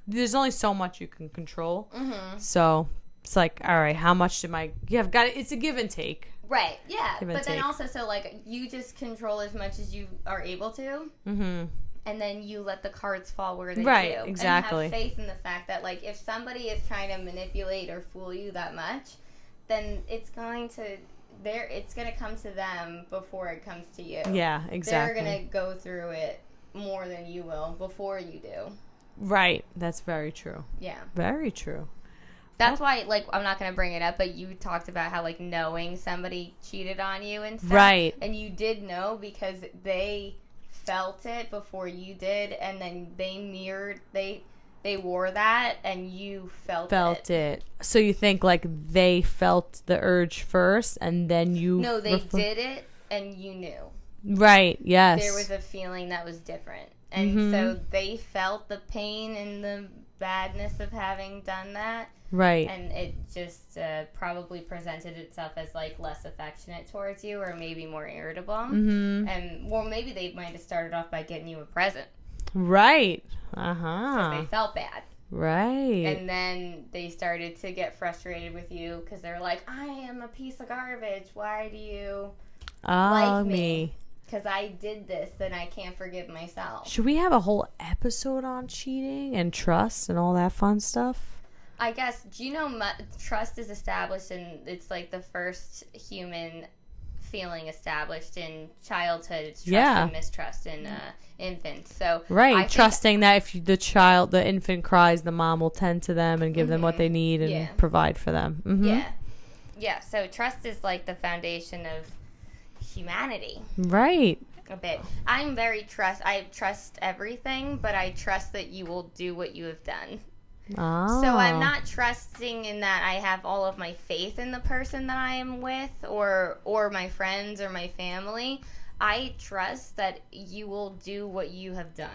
there's only so much you can control. Mm-hmm. So it's like, all right, how much it's a give and take. Right, yeah. Give and But then take. also, so like you just control as much as you are able to. Mm-hmm. And then you let the cards fall where they do. Right, exactly. And have faith in the fact that, like, if somebody is trying to manipulate or fool you that much, then it's going to come to them before it comes to you. Yeah, exactly. They're going to go through it more than you will before you do. Right. That's very true. Yeah. Very true. That's why, like, I'm not going to bring it up, but you talked about how, like, knowing somebody cheated on you and stuff. Right. And you did know because they felt it before you did, and then they wore that, and you felt it. So you think like they felt the urge first, and then you? No, they did it, and you knew. Right. Yes. There was a feeling that was different, and so they felt the pain and the badness of having done that. Right. And it just probably presented itself as, like, less affectionate towards you or maybe more irritable. Mm-hmm. And, well, maybe they might have started off by getting you a present. Right. Because they felt bad. Right. And then they started to get frustrated with you because they're like, I am a piece of garbage. Why do you like me? Because I did this, then I can't forgive myself. Should we have a whole episode on cheating and trust and all that fun stuff? I guess, do you know trust is established and it's like the first human feeling established in childhood. It's trust and mistrust in infants. So right, trusting that if the infant cries, the mom will tend to them and give them what they need and provide for them. Mm-hmm. Yeah. So trust is like the foundation of humanity. Right. A bit. I trust everything, but I trust that you will do what you have done. Oh. So I'm not trusting in that I have all of my faith in the person that I am with or my friends or my family. I trust that you will do what you have done.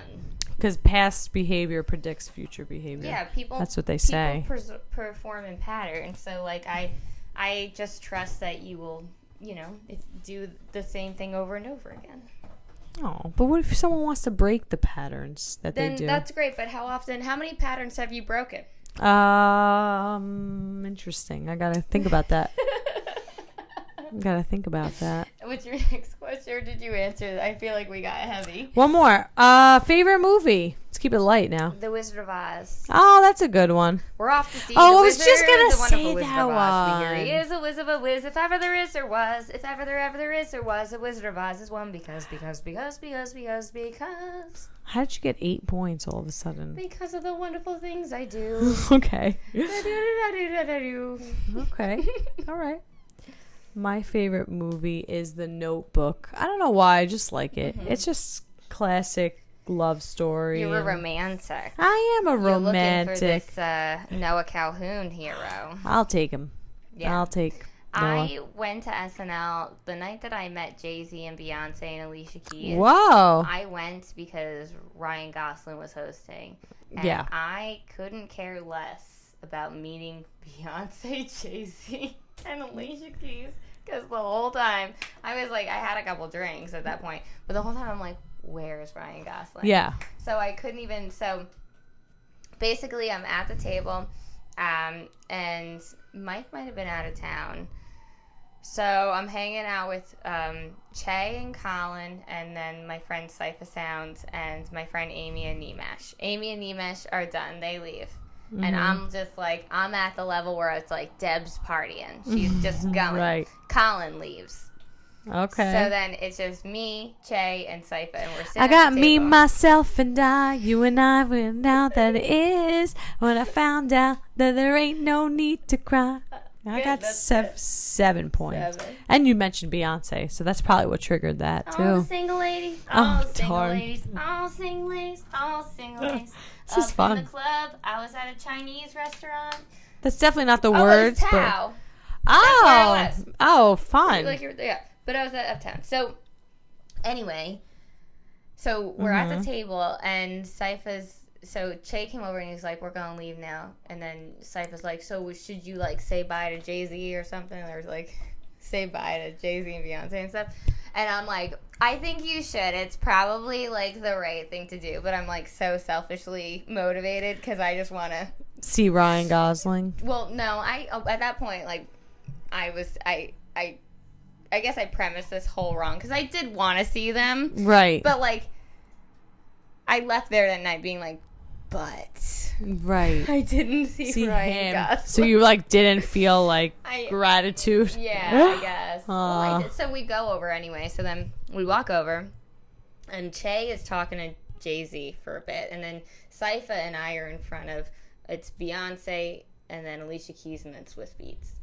Because past behavior predicts future behavior. Yeah, that's what they say. People perform in patterns. So, like, I just trust that you will, do the same thing over and over again. Oh, but what if someone wants to break the patterns that they do? Then that's great, but how many patterns have you broken? Interesting. I gotta think about that. What's your next question, or did you answer? I feel like we got heavy. One more. Favorite movie? Let's keep it light now. The Wizard of Oz. Oh, that's a good one. We're off to see I the was wizard, just gonna the say Wizard that of Oz. one. He is a wizard of a whiz. If ever there is, there was. If ever there is, there was. A Wizard of Oz is one because. How did you get 8 points all of a sudden? Because of the wonderful things I do. Okay. Okay. All right. My favorite movie is The Notebook. I don't know why. I just like it. Mm-hmm. It's just classic love story. You're a romantic. I am a romantic. You're looking for this Noah Calhoun hero. I'll take him. Yeah. I'll take Noah. I went to SNL the night that I met Jay-Z and Beyonce and Alicia Keys. Whoa. I went because Ryan Gosling was hosting. And yeah. I couldn't care less about meeting Beyonce, Jay-Z, and Alicia Keys. Because the whole time, I was like, I had a couple drinks at that point. But the whole time, I'm like, where's Ryan Gosling? Yeah. So I couldn't even, so basically I'm at the table, and Mike might have been out of town. So I'm hanging out with Che and Colin, and then my friend Cypher Sounds, and my friend Amy and Nimesh. Amy and Nimesh are done. They leave. Mm-hmm. And I'm just like, I'm at the level where it's like Deb's partying. She's just going. Right. Colin leaves. Okay. So then it's just me, Che, and Cypher, and we're sitting I got at the me, table. myself, and I. You and I went out that it is when I found out that there ain't no need to cry. I got 7 points. 7. And you mentioned Beyonce, so that's probably what triggered that, too. All the single ladies. All single ladies. All single ladies. All single ladies. This is fun. In the club. I was at a Chinese restaurant. That's definitely not the words. It was Tao. Oh. That's where I was. Oh, fun. Yeah. But I was at Uptown. So, anyway. So, we're at the table, and Cypher's... So Che came over and he's like, we're going to leave now. And then Cypher's like, so should you, like, say bye to Jay-Z or something? Or, like, say bye to Jay-Z and Beyonce and stuff. And I'm like, I think you should. It's probably like the right thing to do. But I'm like so selfishly motivated because I just want to See Ryan Gosling. Well, no, at that point, like, I guess I premised this whole wrong because I did want to see them, Right. but like, I left there that night being like, but Right. I didn't see Ryan him. Gosling. So you like didn't feel like gratitude. Yeah, I guess. Well, Aw. I did. So we go over anyway. So then we walk over, and Che is talking to Jay-Z for a bit, and then Cypher and I are in front of it's Beyonce, and then Alicia Keys, and then Swiss Beats.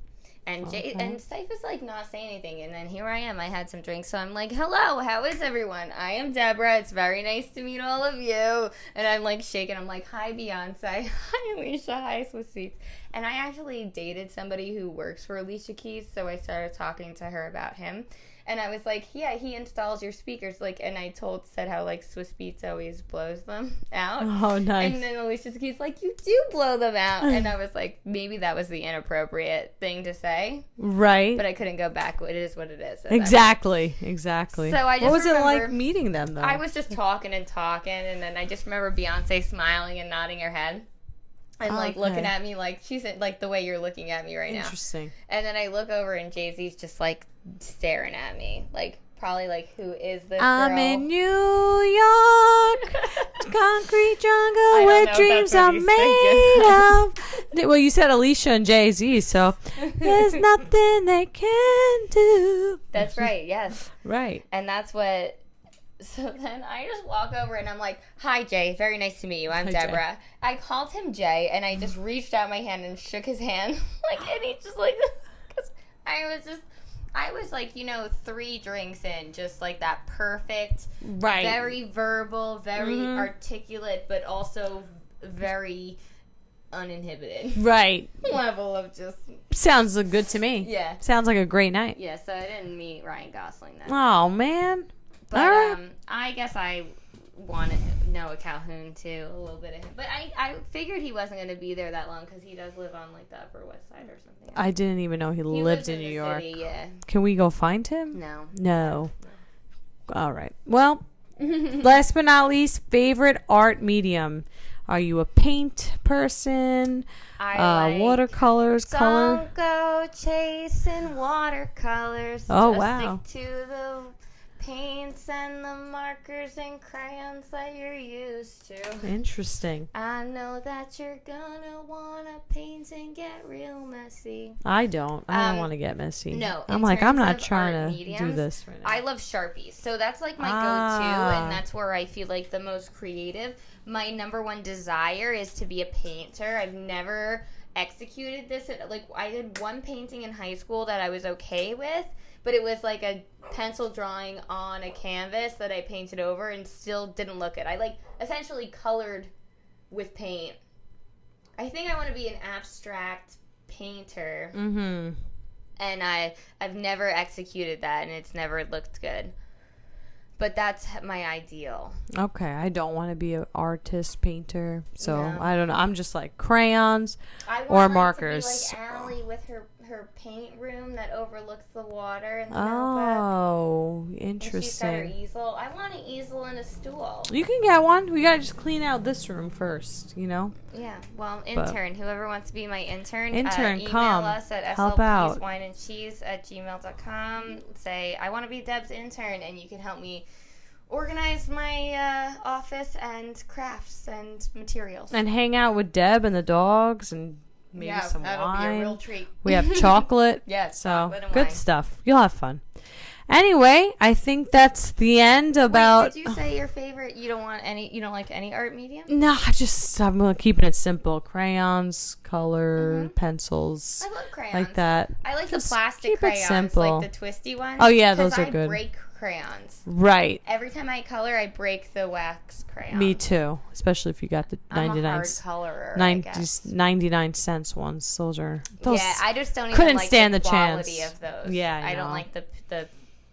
And and Cypher's like not saying anything, and then here I am. I had some drinks, so I'm like, "Hello, how is everyone? I am Deborah. It's very nice to meet all of you." And I'm like shaking. I'm like, "Hi, Beyonce. Hi, Alicia. Hi, Swiss Beats." And I actually dated somebody who works for Alicia Keys, so I started talking to her about him. And I was like, yeah, he installs your speakers. Like, and I said how, like, Swiss Beats always blows them out. Oh, nice. And then Alicia Keys like, you do blow them out. And I was like, maybe that was the inappropriate thing to say. Right. But I couldn't go back. It is what it is. Exactly. So I just what was it remember, like meeting them, though? I was just talking, and then I just remember Beyonce smiling and nodding her head. And, like, looking at me like she's like the way you're looking at me right now. Interesting. And then I look over, and Jay-Z's just, like, staring at me. Like, probably like, who is this I'm girl? in New York, concrete jungle I where don't know if dreams that's are what made of. Well, you said Alicia and Jay-Z, so there's nothing they can do. That's right, yes. Right. And that's what... So then I just walk over, and I'm like, hi, Jay. Very nice to meet you. I'm Hi, Deborah. I called him Jay, and I just reached out my hand and shook his hand. And he just, like... Cause I was like, 3 drinks in, just like that perfect, Right. very verbal, very articulate, but also very uninhibited Right. level of just... Sounds good to me. Yeah. Sounds like a great night. Yeah, so I didn't meet Ryan Gosling then. Oh, man. But All right. I guess I wanted Noah Calhoun too, a little bit of him. But I figured he wasn't going to be there that long because he does live on like the Upper West Side or something. I didn't even know he lived lives in New the York. City, yeah. Can we go find him? No. No. All right. Well, last but not least, favorite art medium. Are you a paint person? I like Watercolors, color? Don't go chasing watercolors. Oh, Just wow. stick to the paints and the markers and crayons that you're used to. Interesting. I know that you're gonna wanna paint and get real messy. I don't want to get messy. No, I'm in like, I'm terms not of trying art to do mediums, this right now. I love Sharpies, so that's like my go-to, Ah. and that's where I feel like the most creative. My number one desire is to be a painter. I've never executed this. Like, I did one painting in high school that I was okay with, but it was like a pencil drawing on a canvas that I painted over and still didn't look good. I like essentially colored with paint. I think I want to be an abstract painter, Mm-hmm. and I've never executed that, and it's never looked good. But that's my ideal. Okay, I don't want to be an artist painter, so No. I don't know. I'm just like crayons. I want Or mine markers. to be like Allie with her paint room that overlooks the water and the notebook. Oh, And she's got her interesting. easel. I want an easel and a stool. You can get one. We gotta just clean out this room first, you know? Yeah, well, intern, whoever wants to be my intern, Intern, email come. us at Help out. slpswineandcheese@gmail.com. Say, I want to be Deb's intern, and you can help me organize my office and crafts and materials. And hang out with Deb and the dogs and maybe yeah, some that'll wine. be a real treat. We have chocolate. Yes, So chocolate and good wine. stuff. You'll have fun. Anyway, I think that's the end about. Wait, did you say your favorite? You don't like any art medium? No, I'm keeping it simple. Crayons, color, pencils, I love crayons. like that. I like Just the plastic keep it crayons, simple. like the twisty ones. Oh, yeah, 'cause those are I good. break crayons. Right. Every time I color, I break the wax crayon. Me too. Especially if you got the I'm 99 a hard colorer, I 90 guess. 99 cents ones. Those are. Yeah, I just don't even couldn't like stand the the quality chance. of those. Yeah, I I don't know. like the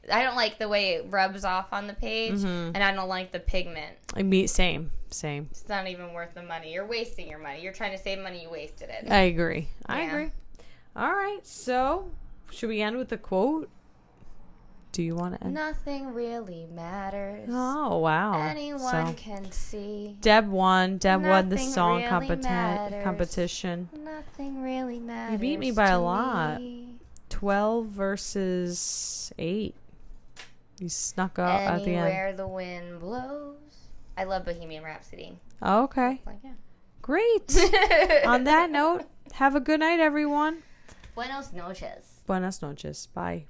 I don't like the way it rubs off on the page, Mm-hmm. and I don't like the pigment. Same. It's not even worth the money. You're wasting your money. You're trying to save money. You wasted it. I agree. I Yeah. agree. All right. So, should we end with a quote? Do you want to end? Nothing really matters. Oh, wow. Anyone So, can see. Deb won. Deb won the Nothing song really matters. competition. Nothing really matters. You beat me by a to lot. me. 12 versus 8. You snuck up at the end. Anywhere the wind blows. I love Bohemian Rhapsody. Oh, okay. Like, yeah. Great. On that note, have a good night, everyone. Buenos noches. Buenas noches. Bye.